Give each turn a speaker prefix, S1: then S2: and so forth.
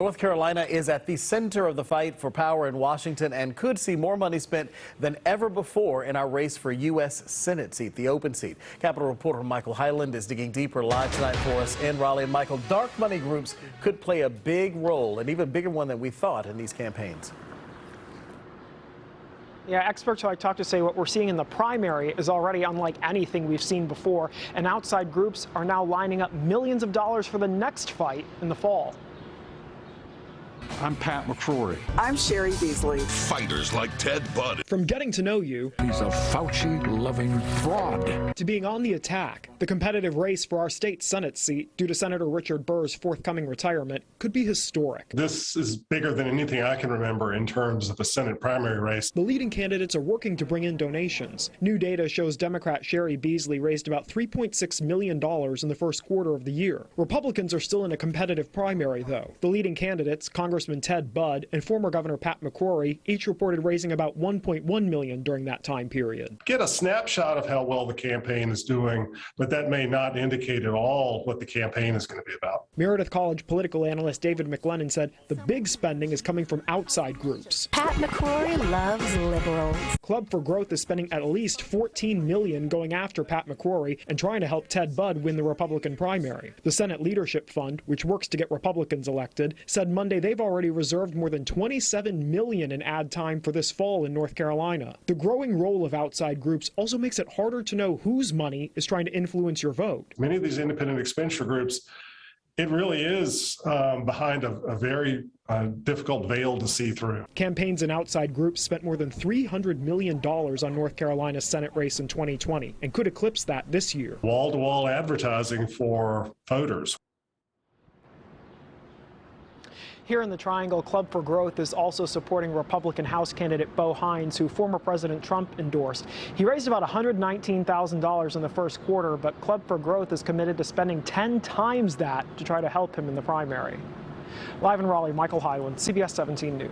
S1: North Carolina is at the center of the fight for power in Washington and could see more money spent than ever before in our race for U.S. Senate seat, the open seat. Capitol reporter Michael Hyland is digging deeper live tonight for us in Raleigh. And Michael, dark money groups could play a big role, an even bigger one than we thought in these campaigns.
S2: Yeah, experts who I talked to say what we're seeing in the primary is already unlike anything we've seen before, and outside groups are now lining up millions of dollars for the next fight in the fall.
S3: I'm Pat McCrory.
S4: I'm Sherry Beasley.
S5: Fighters like Ted Budd.
S2: From getting to know you,
S3: He's a Fauci-loving fraud.
S2: to being on the attack, the competitive race for our state Senate seat, due to Senator Richard Burr's forthcoming retirement, could be historic.
S6: This is bigger than anything I can remember in terms of a Senate primary race.
S2: The leading candidates are working to bring in donations. New data shows Democrat Sherry Beasley raised about $3.6 million in the first quarter of the year. Republicans are still in a competitive primary, though. The leading candidates, Congressman Ted Budd and former Governor Pat McCrory, each reported raising about $1.1 million during that time period.
S6: Get a snapshot of how well the campaign is doing, but that may not indicate at all what the campaign is going to be about.
S2: Meredith College political analyst David McLennan said the big spending is coming from outside groups.
S7: Pat McCrory loves liberals.
S2: Club for Growth is spending at least $14 million going after Pat McCrory and trying to help Ted Budd win the Republican primary. The Senate Leadership Fund, which works to get Republicans elected, said Monday they've already reserved more than $27 million in ad time for this fall in North Carolina. The growing role of outside groups also makes it harder to know whose money is trying to influence your vote.
S6: Many of these independent expenditure groups, it really is behind a very difficult veil to see through.
S2: Campaigns and outside groups spent more than $300 million on North Carolina's Senate race in 2020 and could eclipse that this year.
S6: Wall-to-wall advertising for voters.
S2: Here in the Triangle, Club for Growth is also supporting Republican House candidate Bo Hines, who former President Trump endorsed. He raised about $119,000 in the first quarter, but Club for Growth is committed to spending 10 times that to try to help him in the primary. Live in Raleigh, Michael Hyland, CBS 17 News.